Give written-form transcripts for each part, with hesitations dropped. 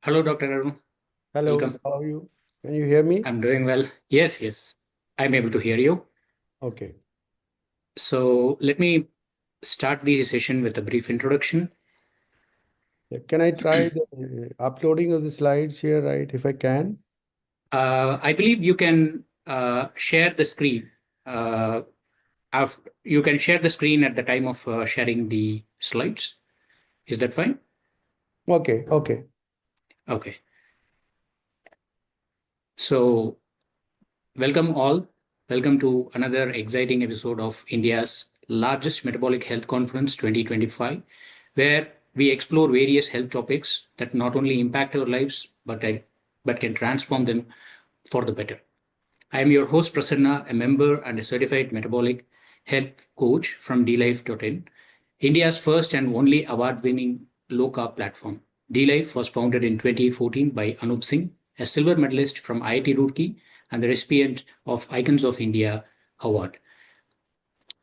Hello, Dr. Arun. Hello, Welcome. how are you? Can you hear me? I'm doing well. Yes. I'm able to hear you. Okay. So let me start the session with a brief introduction. Yeah, can I try the uploading of the slides here, right? If I can. I believe you can share the screen. Uh, you can share the screen at the time of sharing the slides. Is that fine? Okay. Okay. So welcome all. Welcome to another exciting episode of India's largest metabolic health conference 2025, where we explore various health topics that not only impact our lives but can transform them for the better. I am your host Prasanna, a member and a certified metabolic health coach from DLife.in, India's first and only award-winning low-carb platform. DLife was founded in 2014 by Anup Singh, a silver medalist from IIT Roorkee and the recipient of Icons of India award.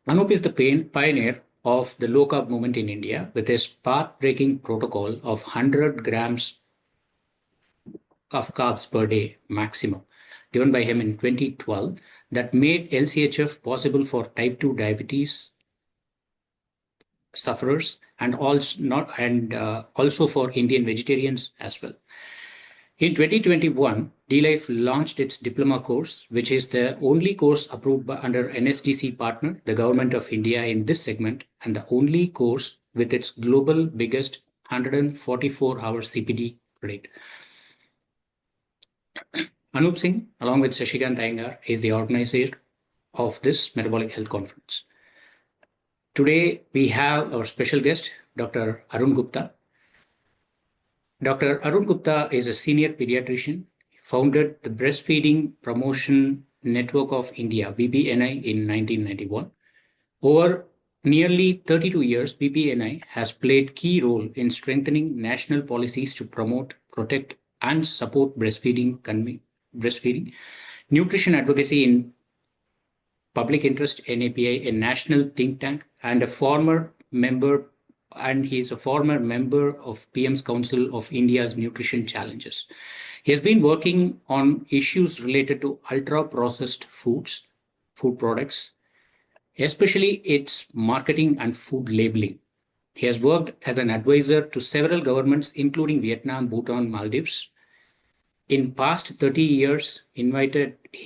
Anup is the pioneer of the low-carb movement in India with his path-breaking protocol of 100 grams of carbs per day maximum, given by him in 2012, that made lchf possible for type 2 diabetes sufferers and also for Indian vegetarians as well. In 2021, DLife launched its Diploma course, which is the only course approved under NSDC Partner, the Government of India in this segment, and the only course with its global biggest 144-hour CPD rate. Anup Singh, along with Shashikant Iyengar, is the organizer of this metabolic health conference. Today, we have our special guest, Dr. Arun Gupta. Dr. Arun Gupta is a senior pediatrician, founded the Breastfeeding Promotion Network of India, BPNI, in 1991. Over nearly 32 years, BPNI has played key role in strengthening national policies to promote, protect, and support breastfeeding, nutrition advocacy in public interest NAPI, a national think tank, and he is a former member of PM's Council of India's Nutrition Challenges. He has been working on issues related to ultra-processed food products, especially its marketing and food labeling. He has worked as an advisor to several governments, including Vietnam, Bhutan, Maldives. In past 30 years, he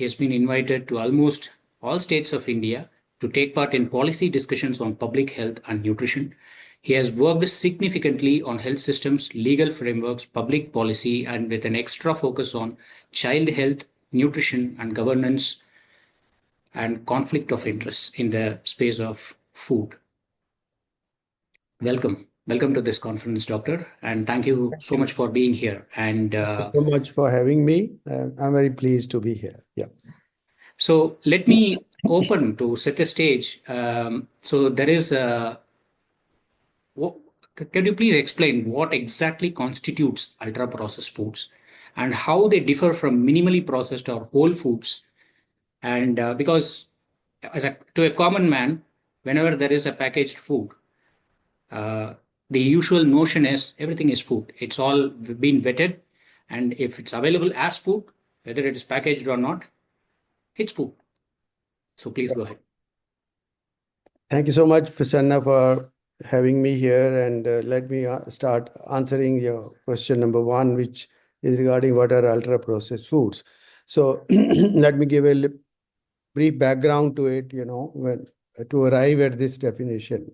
has been invited to almost all states of India to take part in policy discussions on public health and nutrition. He has worked significantly on health systems, legal frameworks, public policy, and with an extra focus on child health, nutrition, and governance and conflict of interest in the space of food. Welcome to this conference, Doctor, and thank you so much for being here. And Thank you so much for having me. I'm very pleased to be here. Yeah. So let me open to set the stage. So there is can you please explain what exactly constitutes ultra-processed foods and how they differ from minimally processed or whole foods? And because to a common man, whenever there is a packaged food, the usual notion is everything is food. It's all been vetted, and if it's available as food, whether it is packaged or not, it's food. So please go ahead. Thank you so much, Prasanna, for having me here. And let me start answering your question number one, which is regarding what are ultra-processed foods. So let me give a brief background to it, to arrive at this definition.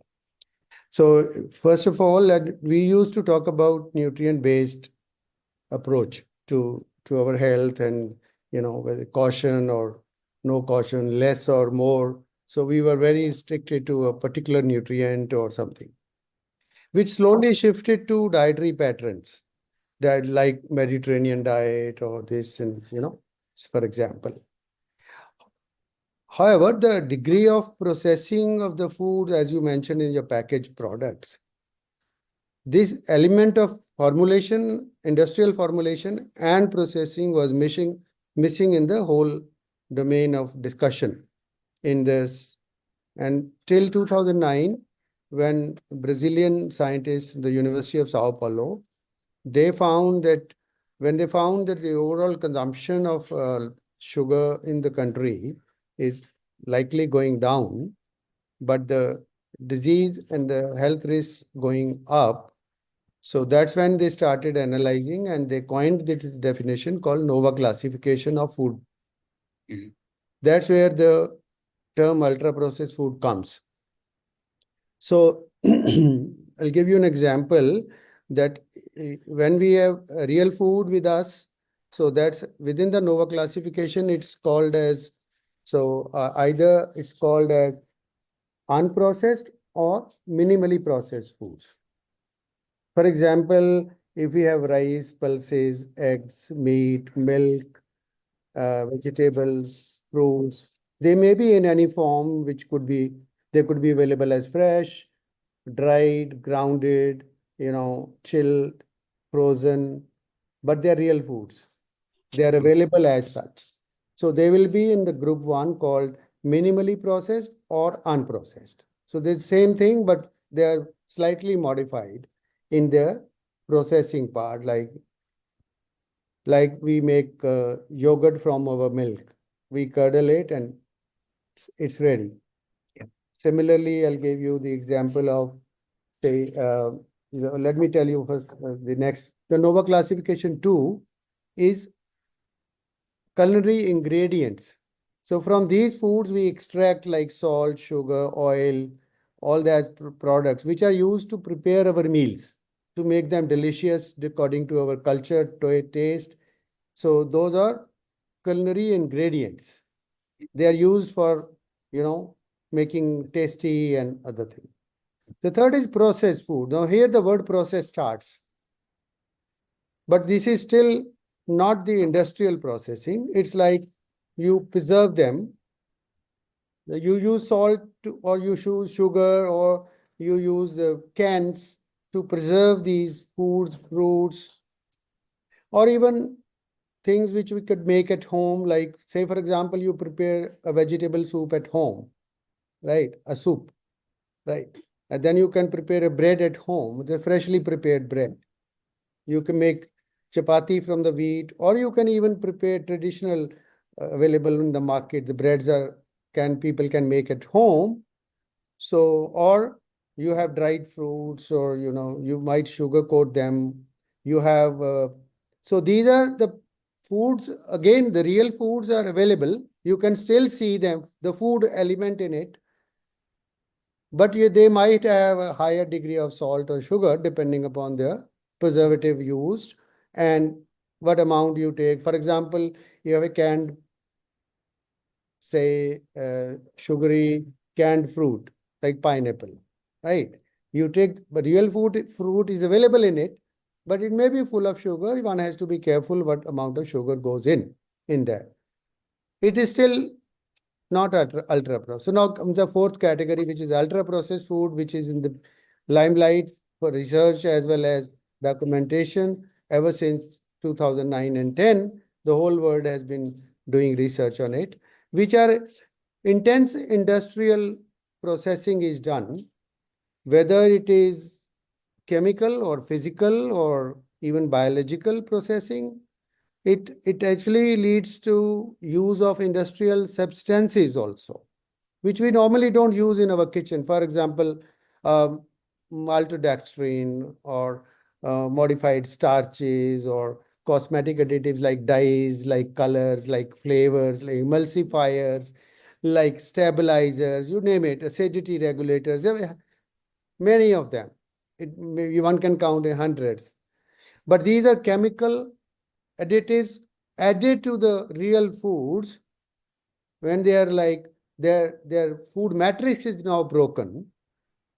So first of all, we used to talk about nutrient-based approach to our health, and whether caution or no caution, less or more. So we were very restricted to a particular nutrient or something, which slowly shifted to dietary patterns that like Mediterranean diet or this, and for example. However, the degree of processing of the food, as you mentioned in your packaged products, this element of formulation, industrial formulation and processing was missing in the whole domain of discussion in this. And till 2009, when Brazilian scientists, the University of Sao Paulo, they found that when they found that the overall consumption of sugar in the country is likely going down, but the disease and the health risks going up. So that's when they started analyzing and they coined this definition called NOVA classification of food. Mhm. That's where the term ultra processed food comes. So I'll give you an example that when we have real food with us, so that's within the NOVA classification, it's called as, so either it's called as unprocessed or minimally processed foods. For example, if we have rice, pulses, eggs, meat, milk, vegetables, fruits, they may be in any form, which could be, they could be available as fresh, dried, grounded, chilled, frozen, but they're real foods. They are available as such. So they will be in the group one called minimally processed or unprocessed. So the same thing, but they are slightly modified in their processing part, like we make yogurt from our milk. We curdle it and it's ready. Yeah. Similarly, I'll give you the example of, say, let me tell you first the next. The NOVA classification 2 is culinary ingredients. So from these foods, we extract like salt, sugar, oil, all that products which are used to prepare our meals, to make them delicious according to our culture, taste. So those are culinary ingredients. They are used for, making tasty and other things. The third is processed food. Now here the word process starts. But this is still not the industrial processing. It's like you preserve them. You use salt or you use sugar or you use cans to preserve these foods, fruits, or even things which we could make at home. Like, say, for example, you prepare a vegetable soup at home, right? A soup, right? And then you can prepare a bread at home, the freshly prepared bread. You can make chapati from the wheat, or you can even prepare traditional available in the market. The breads people can make at home. So, or you have dried fruits, or you might sugarcoat them. You have so these are the foods. Again, the real foods are available. You can still see them, the food element in it, but they might have a higher degree of salt or sugar depending upon the preservative used and what amount you take. For example, you have a canned, say, sugary canned fruit like pineapple, right? You take, but real fruit is available in it, but it may be full of sugar. One has to be careful what amount of sugar goes in there. It is still not ultra processed. So now comes the fourth category, which is ultra processed food, which is in the limelight for research as well as documentation ever since 2009 and 10. The whole world has been doing research on it, which are intense industrial processing is done, whether it is chemical or physical or even biological processing. It actually leads to use of industrial substances also, which we normally don't use in our kitchen. For example, maltodextrin or modified starches or cosmetic additives like dyes, like colors, like flavors, like emulsifiers, like stabilizers, you name it, acidity regulators, many of them. One can count in hundreds. But these are chemical additives added to the real foods when they are like their food matrix is now broken.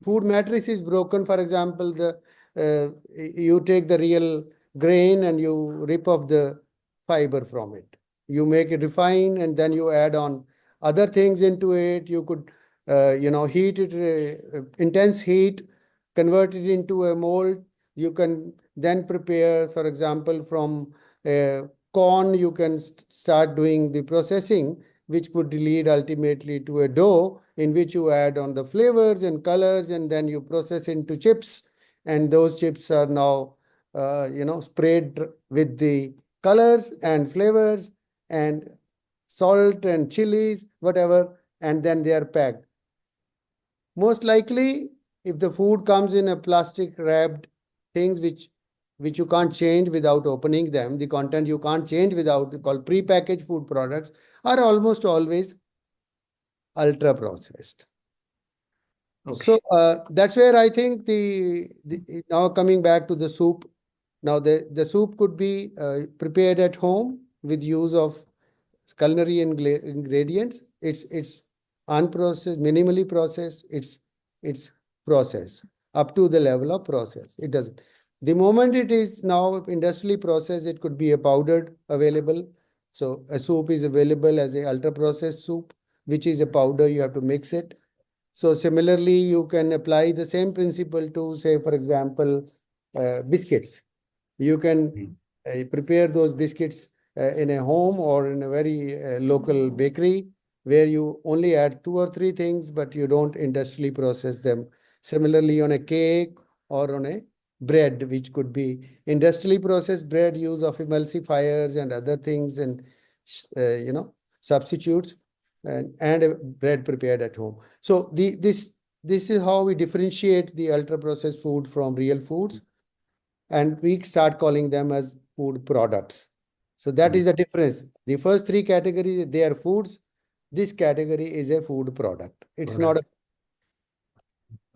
Food matrix is broken. For example, you take the real grain and you rip off the fiber from it. You make it refine and then you add on other things into it. You could heat it, intense heat, convert it into a mold. You can then prepare, for example, from corn, you can start doing the processing, which would lead ultimately to a dough in which you add on the flavors and colors, and then you process into chips. And those chips are now, sprayed with the colors and flavors and salt and chilies, whatever, and then they are packed. Most likely, if the food comes in a plastic wrapped things which you can't change without opening them, the content you can't change without, called pre-packaged food products, are almost always ultra processed. Okay. So that's where I think now coming back to the soup. Now the soup could be prepared at home with use of culinary ingredients. It's unprocessed, minimally processed. It's processed up to the level of process. It doesn't. The moment it is now industrially processed, it could be a powdered available. So a soup is available as a ultra processed soup, which is a powder. You have to mix it. So similarly, you can apply the same principle to, say, for example, biscuits. You can prepare those biscuits in a home or in a very local bakery where you only add 2 or 3 things, but you don't industrially process them. Similarly, on a cake or on a bread, which could be industrially processed bread, use of emulsifiers and other things and substitutes, and a bread prepared at home. So this is how we differentiate the ultra processed food from real foods, and we start calling them as food products. So that is the difference. The first 3 categories, they are foods. This category is a food product. It's not a.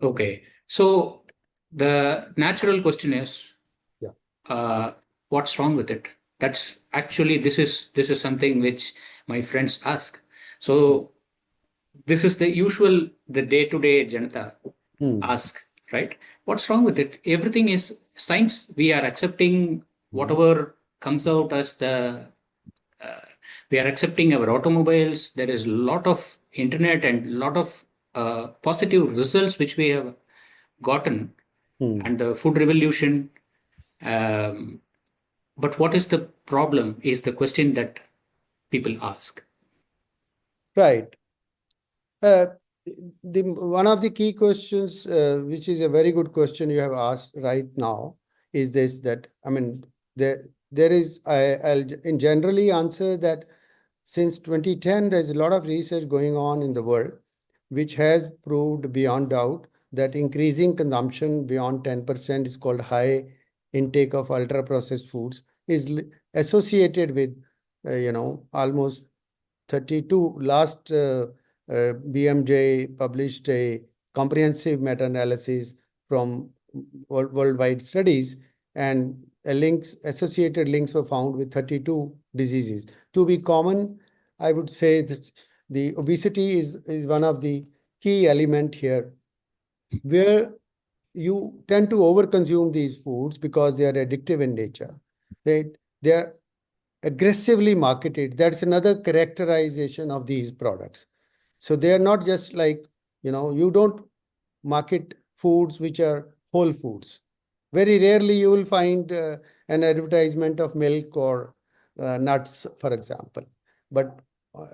Okay. So the natural question is, Yeah. what's wrong with it? That's actually, this is something which my friends ask. So this is the usual, the day-to-day Janata ask, right? What's wrong with it? Everything is science. We are accepting whatever comes out as we are accepting our automobiles. There is a lot of internet and a lot of positive results which we have gotten, and the food revolution. But what is the problem is the question that people ask. Right. One of the key questions, which is a very good question you have asked right now, is this: that I mean, there is. I'll in generally answer that since 2010, there's a lot of research going on in the world, which has proved beyond doubt that increasing consumption beyond 10% is called high intake of ultra processed foods is associated with, almost 32 last BMJ published a comprehensive meta-analysis from worldwide studies, and associated links were found with 32 diseases. To be common, I would say that the obesity is one of the key element here, where you tend to overconsume these foods because they are addictive in nature. They are aggressively marketed. That's another characterization of these products. So they are not just like, you don't market foods which are whole foods. Very rarely you will find an advertisement of milk or nuts, for example. But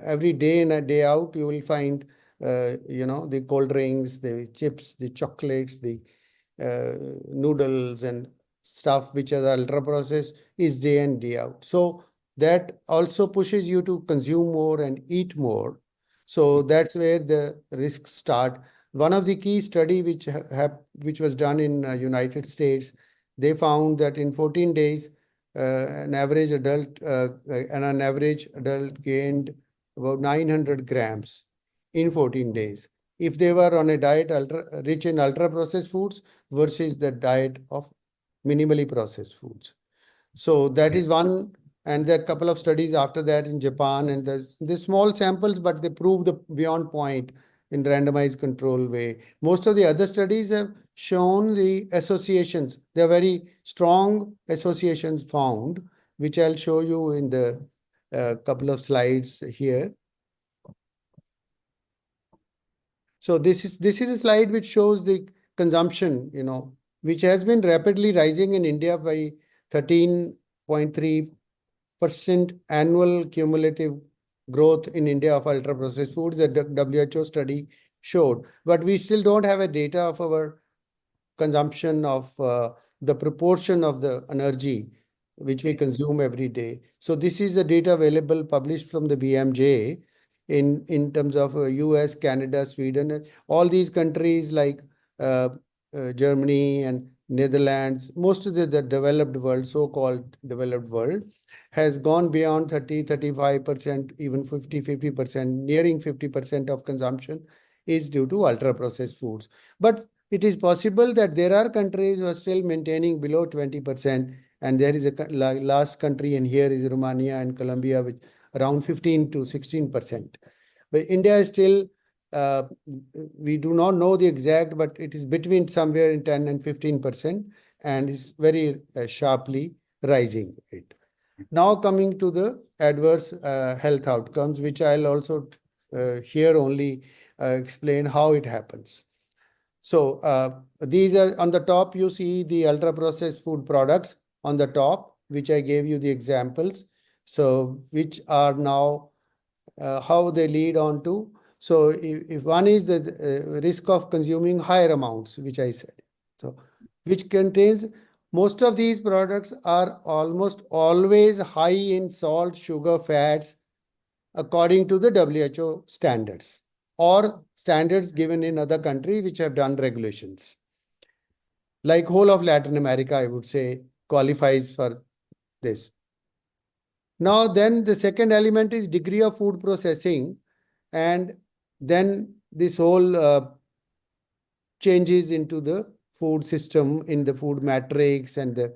every day in and day out, you will find, the cold drinks, the chips, the chocolates, the noodles and stuff which are ultra processed is day in, day out. So that also pushes you to consume more and eat more. So that's where the risks start. One of the key study which was done in United States, they found that in 14 days, an average adult gained about 900 grams in 14 days if they were on a diet rich in ultra processed foods versus the diet of minimally processed foods. So that is one. And there are a couple of studies after that in Japan, and there's small samples, but they prove the beyond point in randomized control way. Most of the other studies have shown the associations. There are very strong associations found, which I'll show you in the couple of slides here. So this is a slide which shows the consumption, which has been rapidly rising in India by 13.3% annual cumulative growth in India of ultra processed foods that the WHO study showed. But we still don't have a data of our consumption of the proportion of the energy which we consume every day. So this is the data available published from the BMJ in terms of US, Canada, Sweden, all these countries like uh, Germany and Netherlands, most of the developed world, so-called developed world, has gone beyond 30, 35%, even 50%, nearing 50% of consumption is due to ultra-processed foods. But it is possible that there are countries who are still maintaining below 20%, and there is a last country in here is Romania and Colombia, which around 15 to 16%. But India is still, we do not know the exact, but it is between somewhere in 10 and 15%, and is very sharply rising. Right. Now coming to the adverse health outcomes, which I'll also here only explain how it happens. So these are on the top, you see the ultra processed food products on the top, which I gave you the examples. So which are now how they lead on to. So if one is the risk of consuming higher amounts, which I said, so which contains most of these products are almost always high in salt, sugar, fats, according to the WHO standards or standards given in other countries which have done regulations. Like whole of Latin America, I would say, qualifies for this. Now, then the second element is degree of food processing, and then this whole changes into the food system in the food matrix and the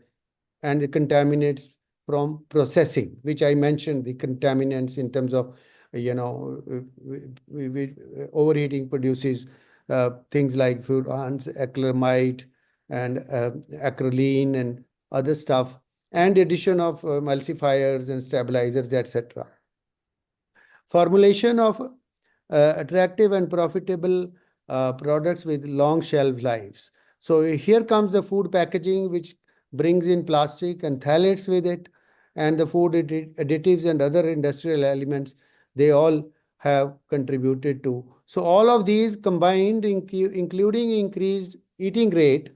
contaminants from processing, which I mentioned, the contaminants in terms of, overheating produces things like furans, acrylamide, and acrolein and other stuff, and addition of emulsifiers and stabilizers, etc. Formulation of attractive and profitable products with long shelf lives. So here comes the food packaging, which brings in plastic and phthalates with it, and the food additives and other industrial elements, they all have contributed to. So all of these combined, including increased eating rate,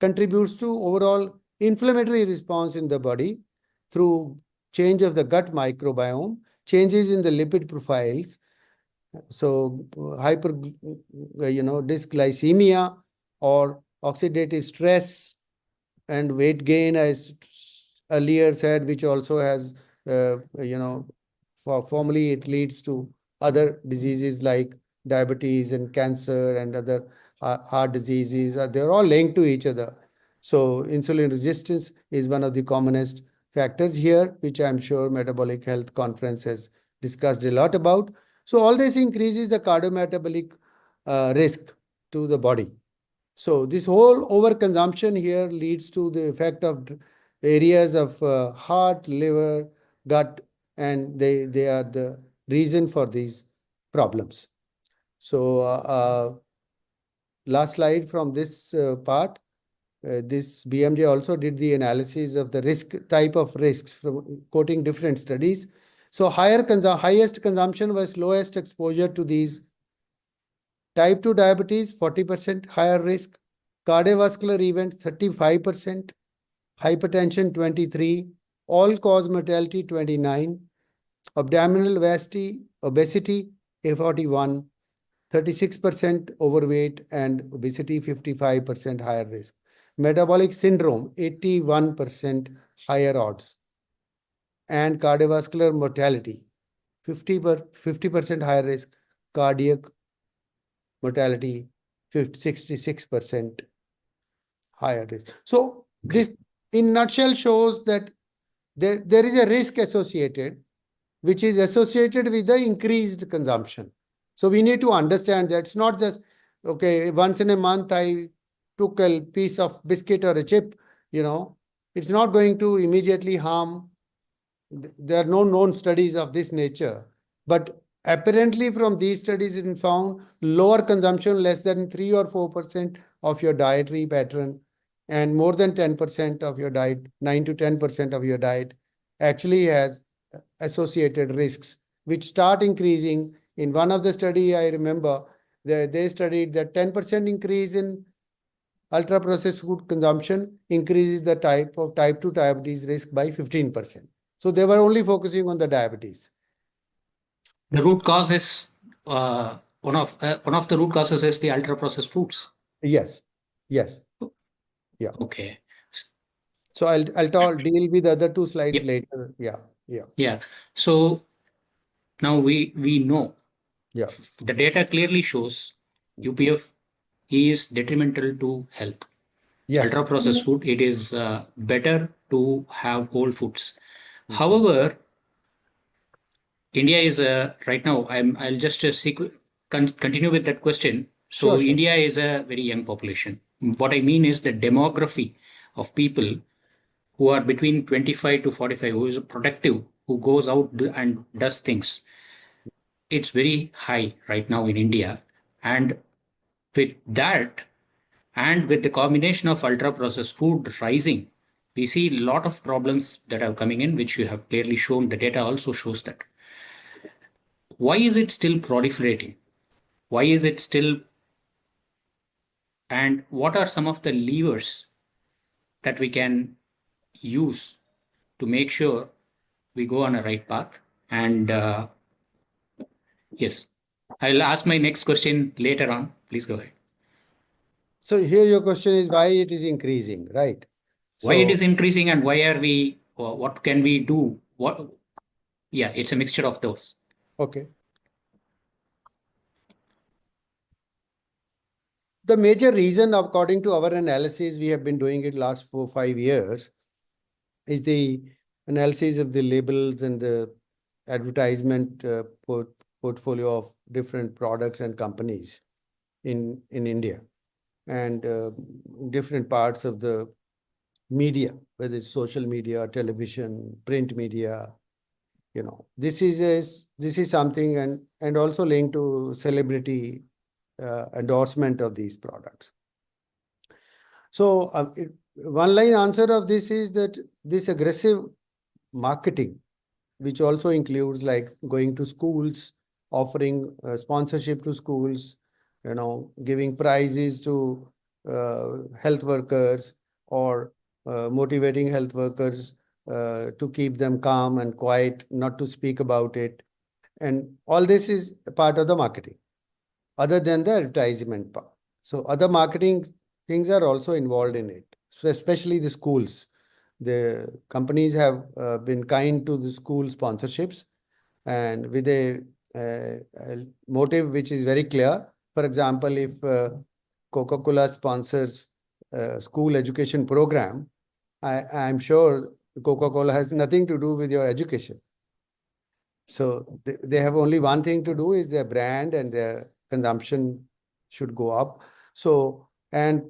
contributes to overall inflammatory response in the body through change of the gut microbiome, changes in the lipid profiles. So dysglycemia or oxidative stress and weight gain, as earlier said, which also has, formally it leads to other diseases like diabetes and cancer and other heart diseases. They're all linked to each other. So insulin resistance is one of the commonest factors here, which I'm sure Metabolic Health Conference has discussed a lot about. So all this increases the cardiometabolic risk to the body. So this whole overconsumption here leads to the effect of areas of heart, liver, gut, and they are the reason for these problems. So last slide from this part. This BMJ also did the analysis of the type of risks from quoting different studies. So highest consumption was lowest exposure to these. Type 2 diabetes, 40% higher risk. Cardiovascular events, 35%. Hypertension, 23%. All-cause mortality, 29%. Abdominal obesity, 41%. 36% overweight, and obesity, 55% higher risk. Metabolic syndrome, 81% higher odds. And cardiovascular mortality, 50% higher risk. Cardiac mortality, 66% higher risk. So this in nutshell shows that there is a risk associated, which is associated with the increased consumption. So we need to understand that it's not just, okay, once in a month I took a piece of biscuit or a chip, it's not going to immediately harm. There are no known studies of this nature. But apparently from these studies, it is found lower consumption, less than 3 or 4% of your dietary pattern, and more than 10% of your diet, 9 to 10% of your diet, actually has associated risks, which start increasing. In one of the study, I remember, they studied that 10% increase in ultra-processed food consumption increases the type 2 diabetes risk by 15%. So they were only focusing on the diabetes. The root cause is one of the root causes is the ultra processed foods. Yes. Yeah. Okay. So I'll deal with the other two slides later. Yeah. So now we know Yeah. the data clearly shows UPF is detrimental to health. Yes. Ultra processed food, it is better to have whole foods. Mhm. However, India is right now. I'll just continue with that question. So Sure. India is a very young population. What I mean is the demography of people who are between 25 to 45, who is productive, who goes out and does things. It's very high right now in India, and with that, and with the combination of ultra processed food rising, we see a lot of problems that are coming in, which you have clearly shown. The data also shows that. Why is it still proliferating? Why is it still, and what are some of the levers that we can use to make sure we go on a right path? And yes, I'll ask my next question later on. Please go ahead. So here your question is why it is increasing, right? Why it So is increasing and why are we, or what can we do? What? Yeah, it's a mixture of those. okay. The major reason, according to our analysis, we have been doing it last 4-5 years, is the analysis of the labels and the advertisement portfolio of different products and companies in India, and different parts of the media, whether it's social media, television, print media. This is something, and also linked to celebrity endorsement of these products. So one line answer of this is that this aggressive marketing, which also includes like going to schools, offering sponsorship to schools, giving prizes to health workers, or motivating health workers to keep them calm and quiet, not to speak about it. And all this is part of the marketing, other than the advertisement part. So other marketing things are also involved in it, so especially the schools. The companies have been kind to the school sponsorships, and with a motive which is very clear. For example, if Coca-Cola sponsors a school education program, I'm sure Coca-Cola has nothing to do with your education. So they have only one thing to do, is their brand, and their consumption should go up. So, and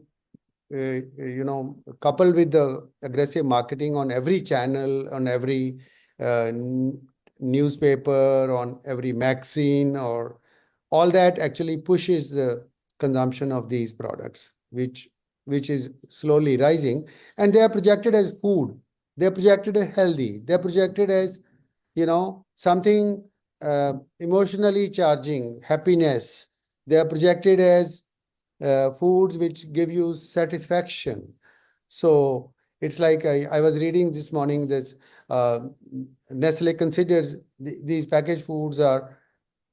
coupled with the aggressive marketing on every channel, on every newspaper, on every magazine, or all that actually pushes the consumption of these products, which is slowly rising. And they are projected as food. They are projected as healthy. They are projected as, something emotionally charging, happiness. They are projected as foods which give you satisfaction. So it's like I was reading this morning that Nestle considers these packaged foods are,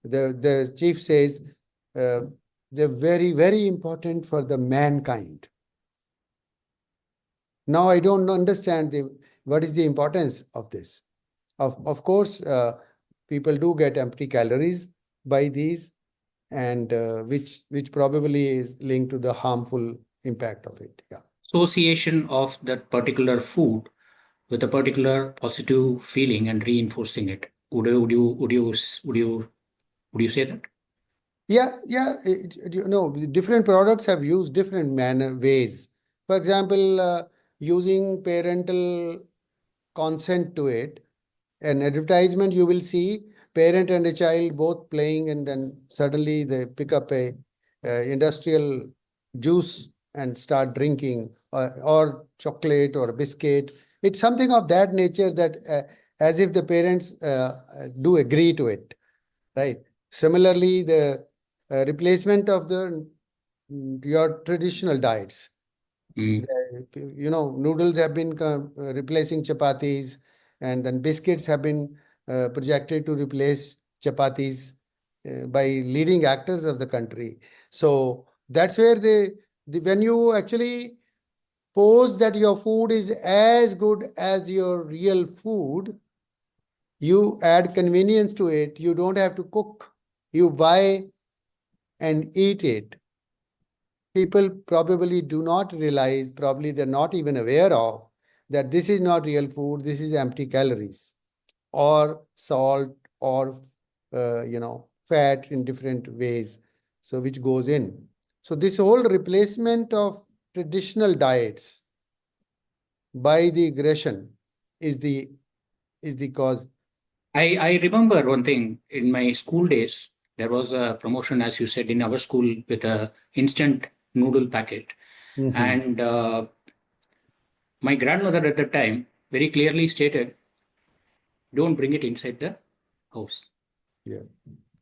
the chief says, they're very, very important for the mankind. Now I don't understand what is the importance of this. Of course, people do get empty calories by these, and which probably is linked to the harmful impact of it. Yeah. Association of that particular food with a particular positive feeling and reinforcing it. Would you say that? Yeah. Different products have used different ways. For example, using parental consent to it. An advertisement, you will see parent and a child both playing, and then suddenly they pick up a industrial juice and start drinking, or chocolate or biscuit. It's something of that nature, that as if the parents do agree to it, right? Similarly, the replacement of your traditional diets. Mm. Noodles have been replacing chapatis, and then biscuits have been projected to replace chapatis by leading actors of the country. So that's where when you actually pose that your food is as good as your real food, you add convenience to it. You don't have to cook. You buy and eat it. People probably do not realize, probably they're not even aware of, that this is not real food, this is empty calories or salt or fat in different ways, so which goes in. So this whole replacement of traditional diets by the aggression is the cause. I remember one thing in my school days. There was a promotion, as you said, in our school with a instant noodle packet. Mhm. And my grandmother at the time very clearly stated, don't bring it inside the house. Yeah.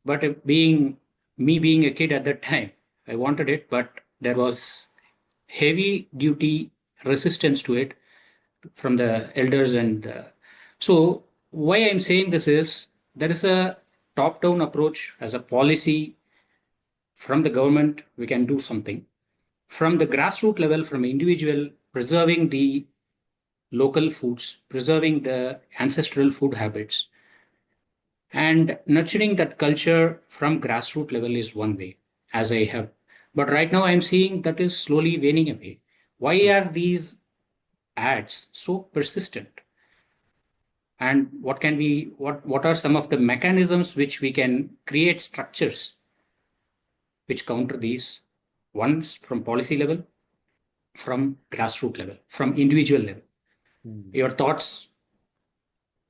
But being a kid at that time, I wanted it, but there was heavy duty resistance to it from the elders. And so, why I'm saying this is there is a top down approach as a policy from the government, we can do something. From the grassroots level, from individual, preserving the local foods, preserving the ancestral food habits, and nurturing that culture from grassroots level is one way, as I have. But right now, I'm seeing that is slowly waning away. Why are these ads so persistent? And what are some of the mechanisms which we can create structures which counter these ones from policy level, from grassroots level, from individual level? Mm. Your thoughts?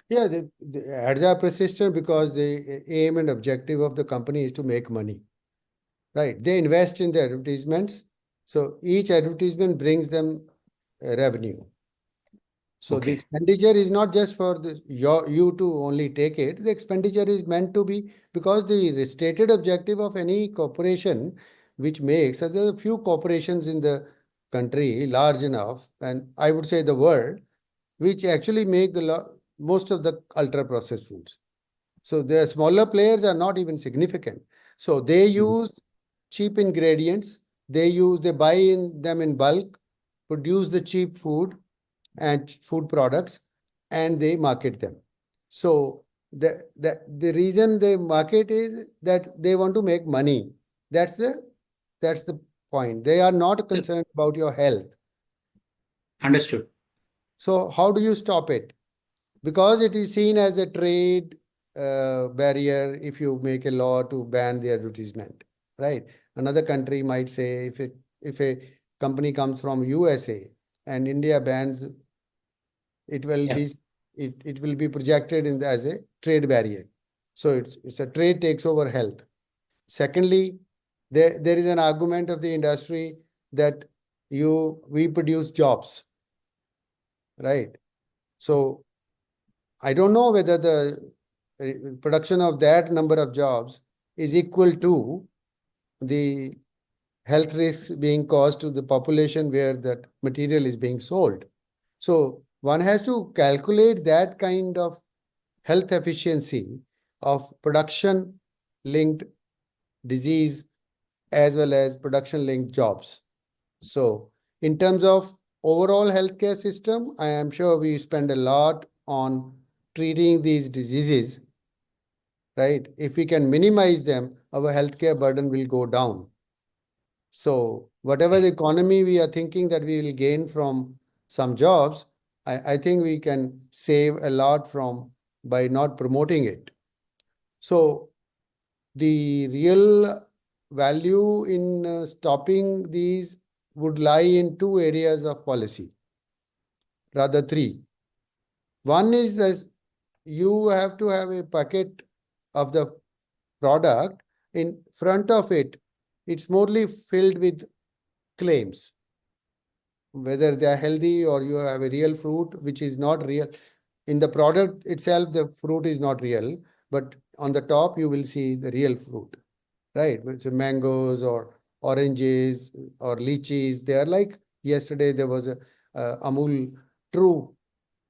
Yeah, the ads are persistent because the aim and objective of the company is to make money. Right. They invest in the advertisements. So each advertisement brings them revenue. So the Okay. expenditure is not just for you to only take it. The expenditure is meant to be because the stated objective of any corporation which makes, so there are a few corporations in the country large enough, and I would say the world, which actually make most of the ultra processed foods. So the smaller players are not even significant. So they use cheap ingredients. They buy in them in bulk, produce the cheap food and food products, and they market them. So the reason they market is that they want to make money. That's the point. They are not concerned about your health. Understood. So how do you stop it? Because it is seen as a trade barrier if you make a law to ban the advertisement, right? Another country might say if a company comes from USA and India bans, it will Yeah. be it will be projected as a trade barrier. So it's a trade takes over health. Secondly, there is an argument of the industry that we produce jobs, right? So I don't know whether the production of that number of jobs is equal to the health risks being caused to the population where that material is being sold. So one has to calculate that kind of health efficiency of production linked disease as well as production linked jobs. So in terms of overall healthcare system, I am sure we spend a lot on treating these diseases, right? If we can minimize them, our healthcare burden will go down. So whatever the economy we are thinking that we will gain from some jobs, I think we can save a lot from by not promoting it. So the real value in stopping these would lie in two areas of policy, rather three. One is that you have to have a packet of the product. In front of it, it's mostly filled with claims, whether they are healthy or you have a real fruit, which is not real. In the product itself, the fruit is not real, but on the top, you will see the real fruit, right? So mangoes or oranges or lychees, they are like yesterday there was a Amul True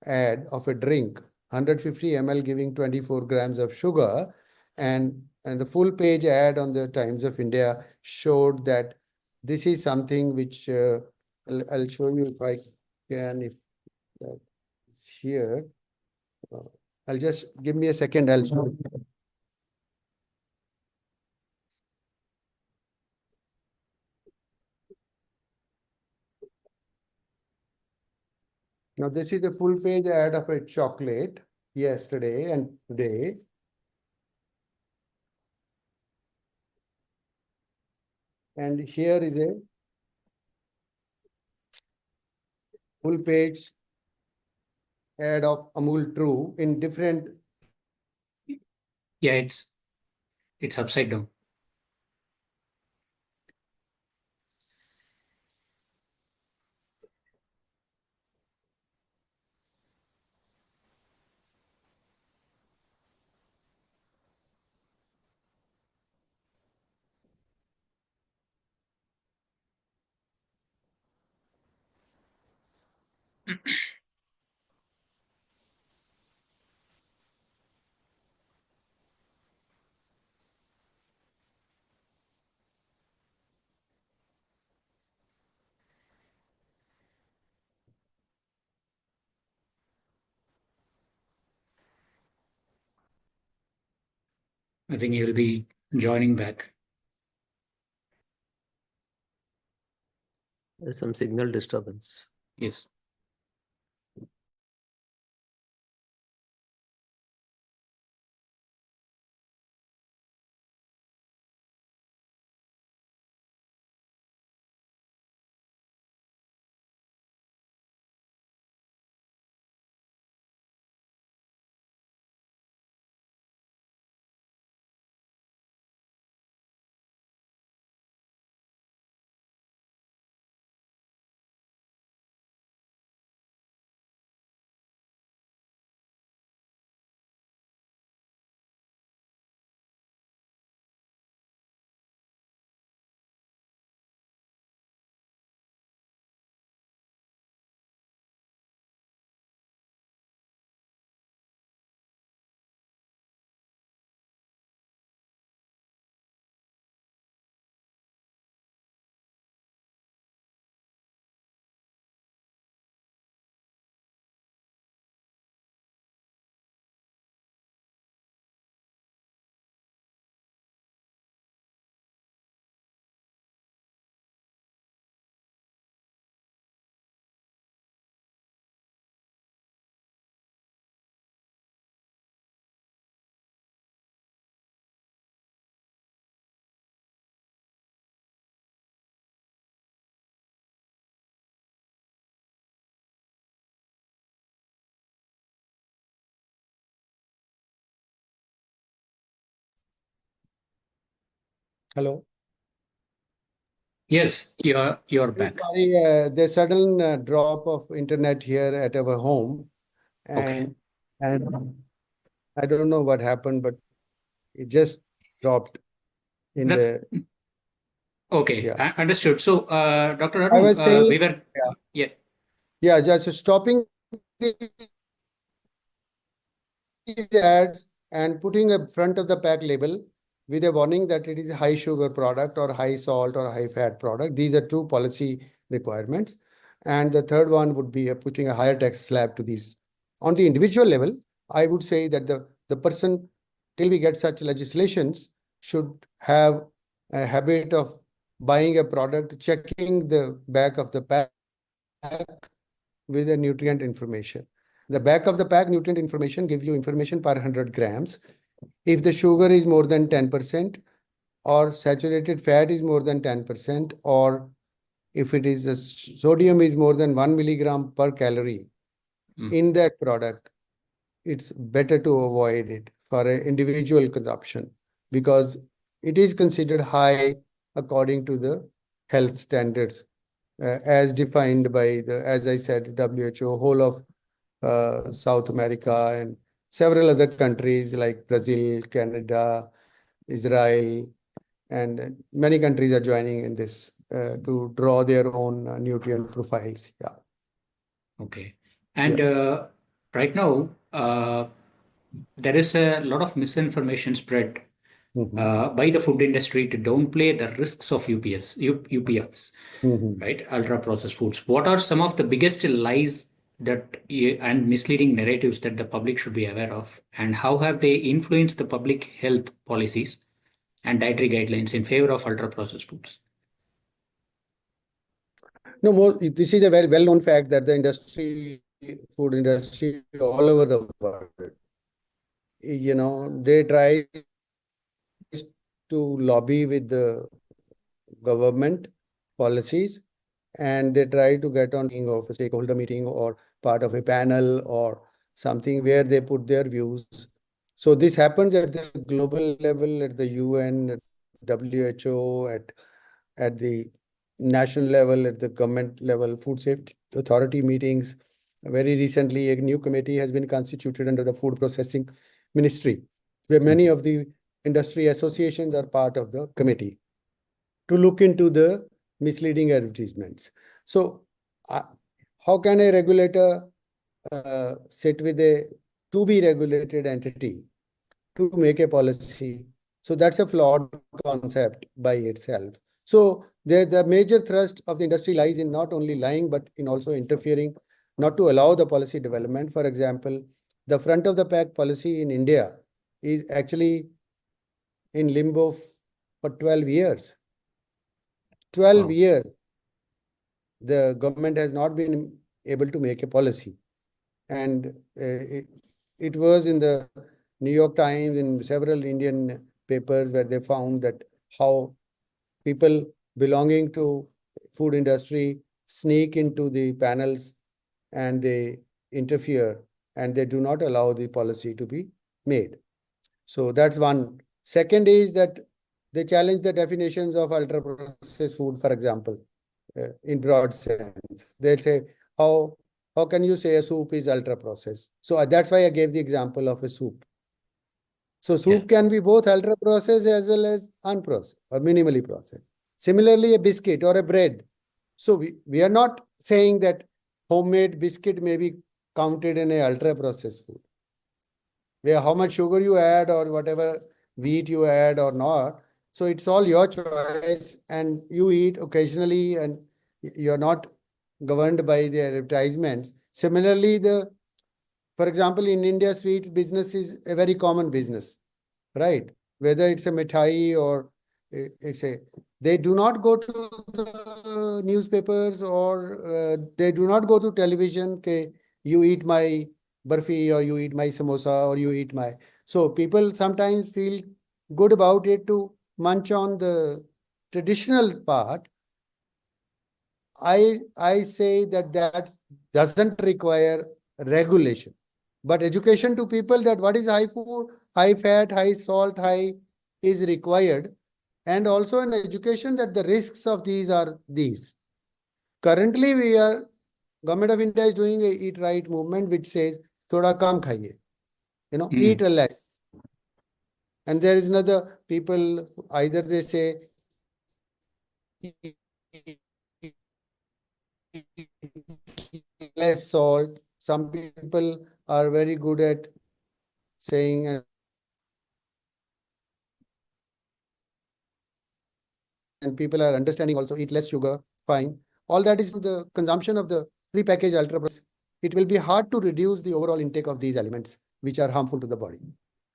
ad of a drink, 150 ml giving 24 grams of sugar, and the full page ad on the Times of India showed that this is something which I'll show you if I can, if it's here. I'll just give me a second. I'll show you. Now, this is the full page ad of a chocolate yesterday and today. And here is a full page ad of Amul True in different. Yeah, it's upside down. I think he will be joining back. There's some signal disturbance. Yes. Hello. Yes, you're back. Sorry, there's sudden drop of internet here at our home, Okay. and I don't know what happened, but it just dropped in That the. okay. Yeah. Understood. So, Dr. I Arun, was saying, we were yeah, yeah. just stopping these ads and putting a front of the pack label with a warning that it is a high sugar product or high salt or high fat product. These are two policy requirements. And the third one would be putting a higher tax slab to these. On the individual level, I would say that the person, till we get such legislations, should have a habit of buying a product, checking the back of the pack with the nutrient information. The back of the pack nutrient information gives you information per 100 grams. If the sugar is more than 10%, or saturated fat is more than 10%, or if it is a sodium is more than 1 milligram per calorie in that product, it's better to avoid it for an individual consumption, because it is considered high according to the health standards as defined by the, as I said, WHO, whole of South America and several other countries like Brazil, Canada, Israel, and many countries are joining in this to draw their own nutrient profiles. Yeah. Okay. And right now, there is a lot of misinformation spread by the food industry to downplay the risks of UPFs, right? Ultra processed foods. What are some of the biggest lies that and misleading narratives that the public should be aware of, and how have they influenced the public health policies and dietary guidelines in favor of ultra processed foods? No, this is a very well-known fact that the industry, food industry all over the world, they try to lobby with the government policies, and they try to get on of a stakeholder meeting or part of a panel or something where they put their views. So this happens at the global level, at the UN, at WHO, at the national level, at the government level, food safety authority meetings. Very recently, a new committee has been constituted under the food processing ministry, where many of the industry associations are part of the committee to look into the misleading advertisements. So how can a regulator sit with a to be regulated entity to make a policy? So that's a flawed concept by itself. So the major thrust of the industry lies in not only lying, but in also interfering, not to allow the policy development. For example, the front of the pack policy in India is actually in limbo for 12 years. 12 years, the government has not been able to make a policy. And it was in the New York Times, in several Indian papers, where they found that how people belonging to food industry sneak into the panels and they interfere and they do not allow the policy to be made. So that's one. Second is that they challenge the definitions of ultra processed food, for example, in broad sense. They'll say, how can you say a soup is ultra processed? So that's why I gave the example of a soup. So soup can be both ultra processed as well as unprocessed or minimally processed. Similarly, a biscuit or a bread. So we are not saying that homemade biscuit may be counted in a ultra processed food, where how much sugar you add or whatever wheat you add or not. So it's all your choice, and you eat occasionally and you're not governed by the advertisements. Similarly, for example, in India, sweet business is a very common business, right? Whether it's a mithai or they do not go to the newspapers or they do not go to television. Okay, you eat my barfi or you eat my samosa or you eat my. So people sometimes feel good about it to munch on the traditional part. I say that doesn't require regulation, but education to people that what is high food, high fat, high salt, high is required, and also an education that the risks of these are these. Currently, Government of India is doing a Eat Right movement, which says thoda kam khaiye, eat less. And there is another people, either they say less salt. Some people are very good at saying, and people are understanding also, eat less sugar, fine. All that is from the consumption of the prepackaged ultra processed. It will be hard to reduce the overall intake of these elements, which are harmful to the body.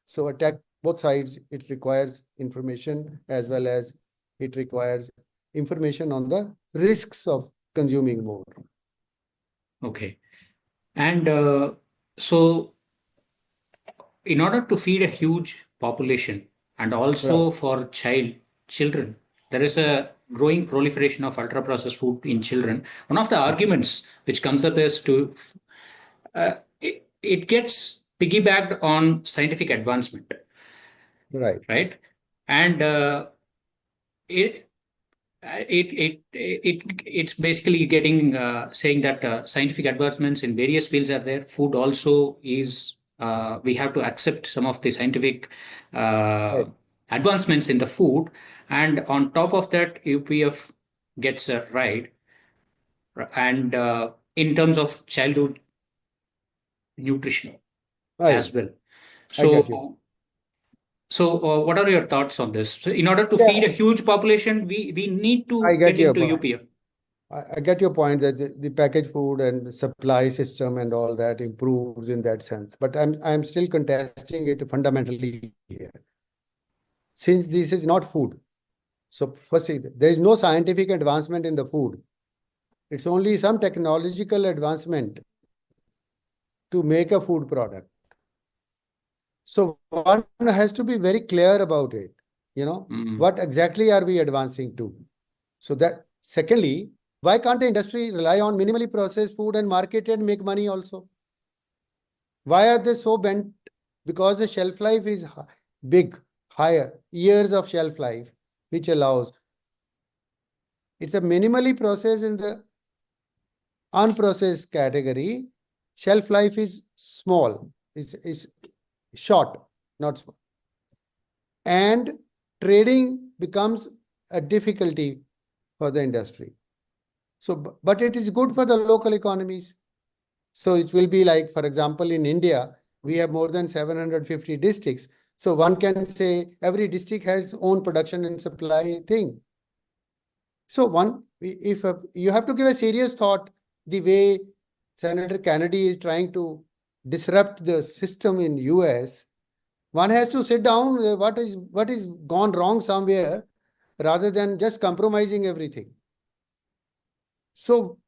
So attack both sides. It requires information as well as it requires information on the risks of consuming more. Okay. And so in order to feed a huge population and also for children, there is a growing proliferation of ultra processed food in children. One of the arguments which comes up is it gets piggybacked on scientific advancement. Right. And it's basically getting saying that scientific advancements in various fields are there. Food also is we have to accept some of the scientific advancements in the food, and on top of that, UPF gets right, and in terms of childhood nutrition Oh, yeah, as well. I get you. What are your thoughts on this? So in order to Yeah, feed a huge population, we need I to get get your into point. UPF. I get your point that the packaged food and the supply system and all that improves in that sense. But I'm still contesting it fundamentally here. Since this is not food. So firstly, there is no scientific advancement in the food. It's only some technological advancement to make a food product. So one has to be very clear about it. What exactly are we advancing to? So that secondly, why can't the industry rely on minimally processed food and market it and make money also? Why are they so bent? Because the shelf life is big, higher, years of shelf life, which allows. It's a minimally processed in the unprocessed category. Shelf life is small, is short, not small. And trading becomes a difficulty for the industry. So, but it is good for the local economies. So it will be like, for example, in India, we have more than 750 districts. So one can say every district has own production and supply thing. So if you have to give a serious thought, the way Senator Kennedy is trying to disrupt the system in US, one has to sit down, what is gone wrong somewhere, rather than just compromising everything. So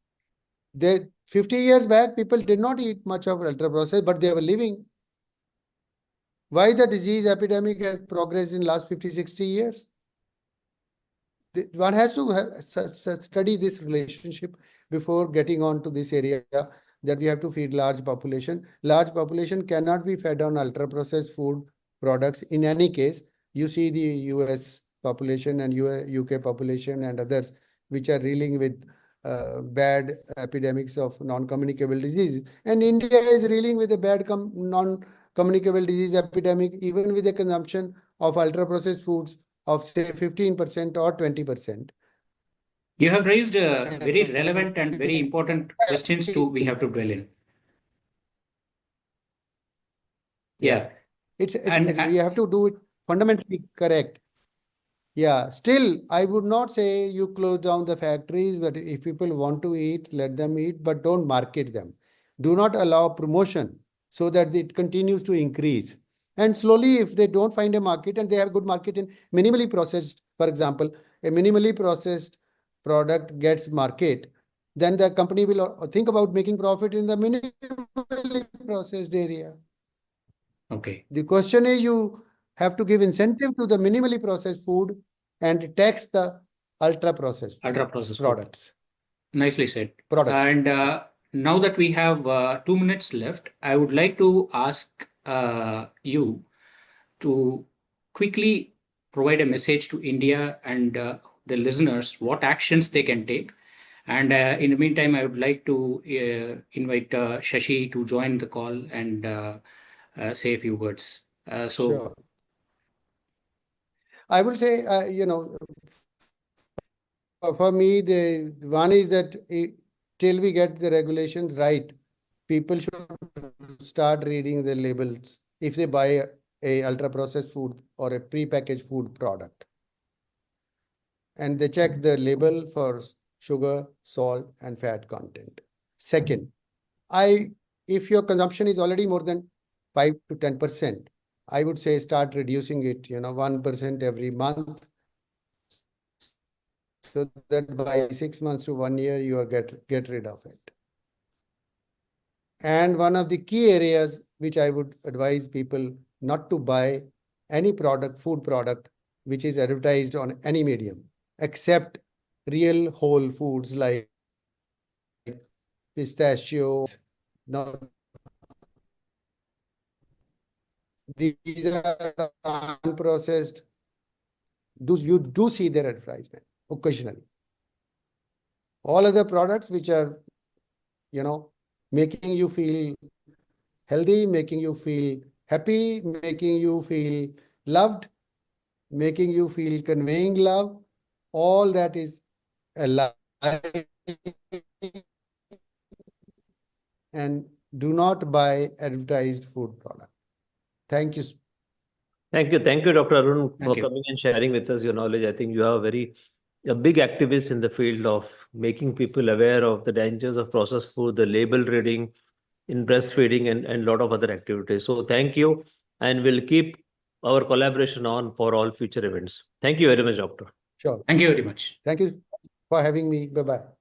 50 years back, people did not eat much of ultra processed, but they were living. Why the disease epidemic has progressed in last 50, 60 years? One has to study this relationship before getting on to this area that we have to feed large population. Large population cannot be fed on ultra processed food products. In any case, you see the US population and UK population and others which are reeling with bad epidemics of non-communicable disease. And India is reeling with a bad non-communicable disease epidemic, even with the consumption of ultra processed foods of say 15% or 20%. You have raised very relevant and very important questions we have to dwell in. Yeah. You have to do it fundamentally correct. Yeah, still, I would not say you close down the factories, but if people want to eat, let them eat, but don't market them. Do not allow promotion so that it continues to increase. And slowly, if they don't find a market and they have good market in minimally processed, for example, a minimally processed product gets market, then the company will think about making profit in the minimally processed area. Okay. The question is you have to give incentive to the minimally processed food and tax the ultra processed products. Nicely said. And now that we have 2 minutes left, I would like to ask you to quickly provide a message to India and the listeners what actions they can take. And in the meantime, I would like to invite Shashi to join the call and say a few words. Sure. I will say, for me, the one is that till we get the regulations right, people should start reading the labels if they buy a ultra processed food or a pre-packaged food product. And they check the label for sugar, salt, and fat content. Second, if your consumption is already more than 5 to 10%, I would say start reducing it, 1% every month, so that by 6 months to 1 year, you are get rid of it. And one of the key areas which I would advise people not to buy any food product, which is advertised on any medium, except real whole foods like pistachio. Now, these are unprocessed. You do see their advertisement occasionally. All other products which are, making you feel healthy, making you feel happy, making you feel loved, making you feel conveying love, all that is and do not buy advertised food product. Thank you. Thank you, Dr. Arun, for Thank you. coming and sharing with us your knowledge. I think you are a big activist in the field of making people aware of the dangers of processed food, the label reading in breastfeeding, and a lot of other activities. So thank you, and we'll keep our collaboration on for all future events. Thank you very much, Doctor. Sure. Thank you very much. Thank you for having me. Bye-bye.